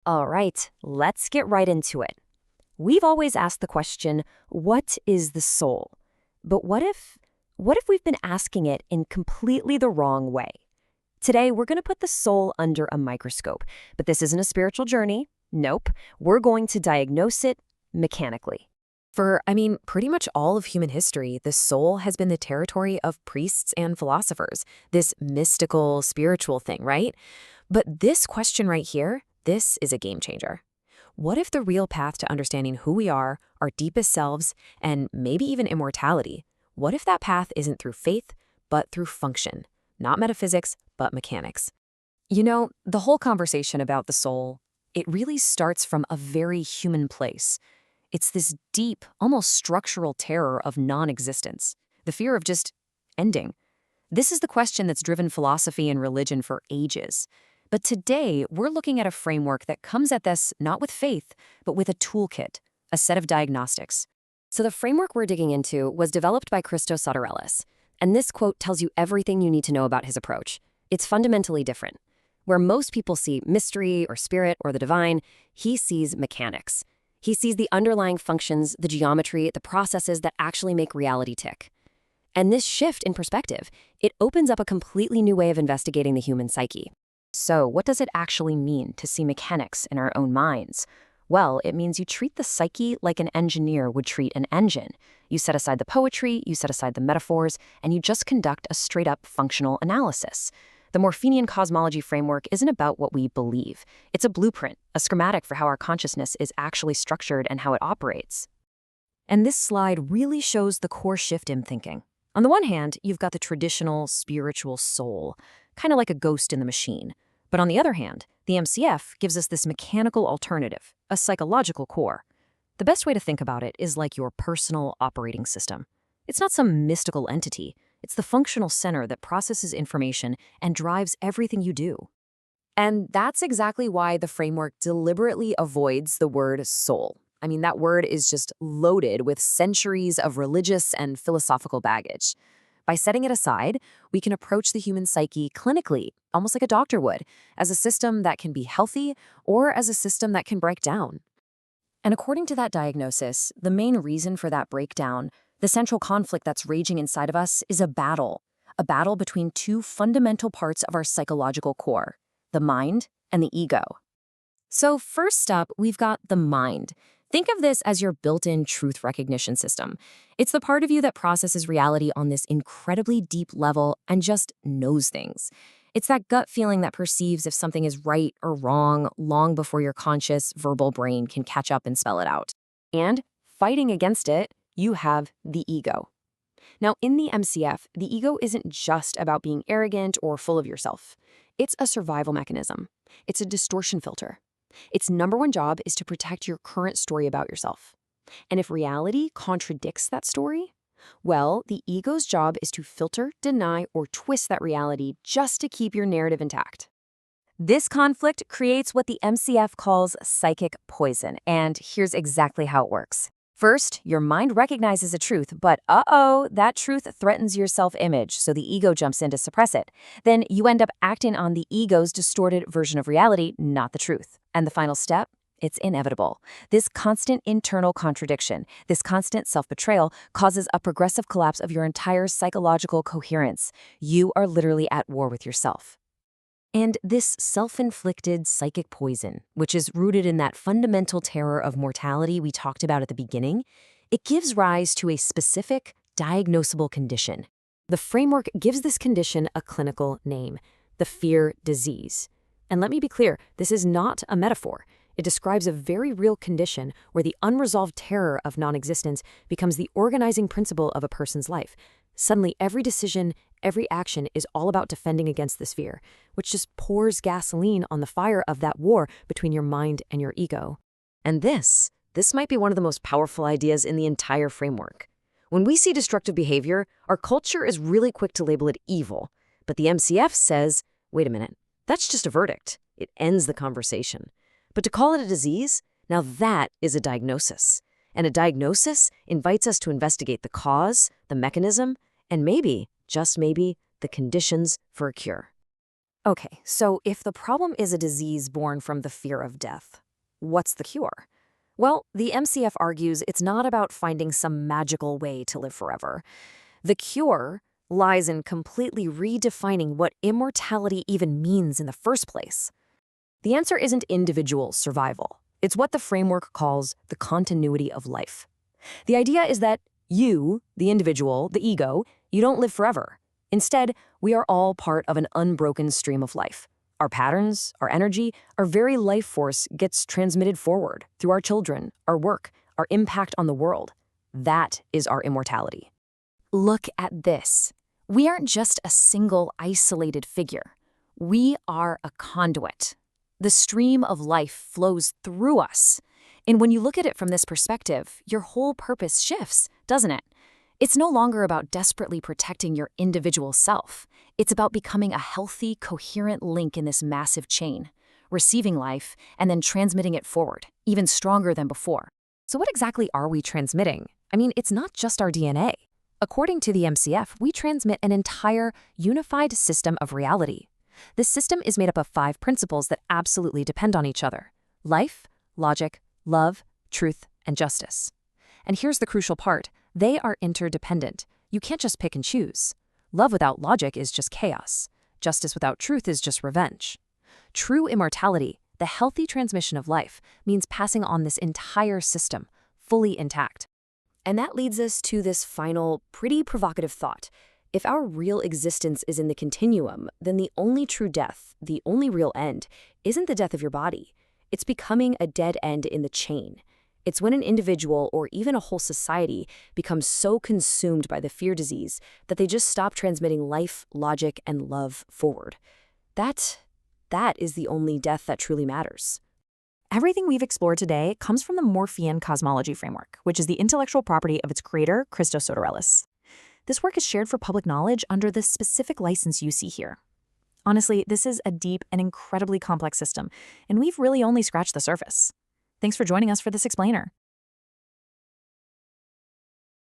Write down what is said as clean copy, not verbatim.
All right, let's get right into it. We've always asked the question, what is the soul? But what if we've been asking it in completely the wrong way? Today, we're going to put the soul under a microscope, but this isn't a spiritual journey. Nope. We're going to diagnose it mechanically. Pretty much all of human history, the soul has been the territory of priests and philosophers, this mystical, spiritual thing, right? But this question right here, this is a game changer. What if the real path to understanding who we are, our deepest selves, and maybe even immortality, what if that path isn't through faith, but through function? Not metaphysics, but mechanics. The whole conversation about the soul, it really starts from a very human place. It's this deep, almost structural terror of non-existence, the fear of just ending. This is the question that's driven philosophy and religion for ages. But today, we're looking at a framework that comes at this not with faith, but with a toolkit, a set of diagnostics. So the framework we're digging into was developed by Christos Sotirelis, and this quote tells you everything you need to know about his approach. It's fundamentally different. Where most people see mystery or spirit or the divine, he sees mechanics. He sees the underlying functions, the geometry, the processes that actually make reality tick. And this shift in perspective, it opens up a completely new way of investigating the human psyche. So what does it actually mean to see mechanics in our own minds? Well, it means you treat the psyche like an engineer would treat an engine. You set aside the poetry, you set aside the metaphors, and you just conduct a straight-up functional analysis. The Morphean cosmology framework isn't about what we believe. It's a blueprint, a schematic for how our consciousness is actually structured and how it operates. And this slide really shows the core shift in thinking. On the one hand, you've got the traditional spiritual soul, kind of like a ghost in the machine. But on the other hand, the MCF gives us this mechanical alternative, a psychological core. The best way to think about it is like your personal operating system. It's not some mystical entity. It's the functional center that processes information and drives everything you do. And that's exactly why the framework deliberately avoids the word soul. That word is just loaded with centuries of religious and philosophical baggage. By setting it aside, we can approach the human psyche clinically, almost like a doctor would, as a system that can be healthy or as a system that can break down. And according to that diagnosis, the main reason for that breakdown, the central conflict that's raging inside of us, is a battle between two fundamental parts of our psychological core, the mind and the ego. So first up, we've got the mind. Think of this as your built-in truth recognition system. It's the part of you that processes reality on this incredibly deep level and just knows things. It's that gut feeling that perceives if something is right or wrong long before your conscious, verbal brain can catch up and spell it out. And fighting against it, you have the ego. Now, in the MCF, the ego isn't just about being arrogant or full of yourself. It's a survival mechanism. It's a distortion filter. Its number one job is to protect your current story about yourself. And if reality contradicts that story, well, the ego's job is to filter, deny, or twist that reality just to keep your narrative intact. This conflict creates what the MCF calls psychic poison, and here's exactly how it works. First, your mind recognizes a truth, but that truth threatens your self-image, so the ego jumps in to suppress it. Then you end up acting on the ego's distorted version of reality, not the truth. And the final step? It's inevitable. This constant internal contradiction, this constant self-betrayal, causes a progressive collapse of your entire psychological coherence. You are literally at war with yourself. And this self-inflicted psychic poison, which is rooted in that fundamental terror of mortality we talked about at the beginning, it gives rise to a specific, diagnosable condition. The framework gives this condition a clinical name, the fear disease. And let me be clear, this is not a metaphor. It describes a very real condition where the unresolved terror of non-existence becomes the organizing principle of a person's life. Suddenly, every decision, every action is all about defending against this fear, which just pours gasoline on the fire of that war between your mind and your ego. And this might be one of the most powerful ideas in the entire framework. When we see destructive behavior, our culture is really quick to label it evil. But the MCF says, wait a minute, that's just a verdict. It ends the conversation. But to call it a disease, now that is a diagnosis. And a diagnosis invites us to investigate the cause, the mechanism, and maybe, just maybe, the conditions for a cure. Okay, so if the problem is a disease born from the fear of death, what's the cure? Well, the MCF argues it's not about finding some magical way to live forever. The cure lies in completely redefining what immortality even means in the first place. The answer isn't individual survival. It's what the framework calls the continuity of life. The idea is that you, the individual, the ego, you don't live forever. Instead, we are all part of an unbroken stream of life. Our patterns, our energy, our very life force gets transmitted forward through our children, our work, our impact on the world. That is our immortality. Look at this. We aren't just a single isolated figure. We are a conduit. The stream of life flows through us. And when you look at it from this perspective, your whole purpose shifts, doesn't it? It's no longer about desperately protecting your individual self. It's about becoming a healthy, coherent link in this massive chain, receiving life and then transmitting it forward, even stronger than before. So what exactly are we transmitting? I mean, it's not just our DNA. According to the MCF, we transmit an entire unified system of reality. This system is made up of 5 principles that absolutely depend on each other: life, logic, love, truth, and justice. And here's the crucial part. They are interdependent. You can't just pick and choose. Love without logic is just chaos. Justice without truth is just revenge. True immortality, the healthy transmission of life, means passing on this entire system, fully intact. And that leads us to this final, pretty provocative thought. If our real existence is in the continuum, then the only true death, the only real end, isn't the death of your body. It's becoming a dead end in the chain. It's when an individual or even a whole society becomes so consumed by the fear disease that they just stop transmitting life, logic, and love forward. That is the only death that truly matters. Everything we've explored today comes from the Morphean cosmology framework, which is the intellectual property of its creator, Christos Sotirelis. This work is shared for public knowledge under the specific license you see here. Honestly, this is a deep and incredibly complex system, and we've really only scratched the surface. Thanks for joining us for this explainer.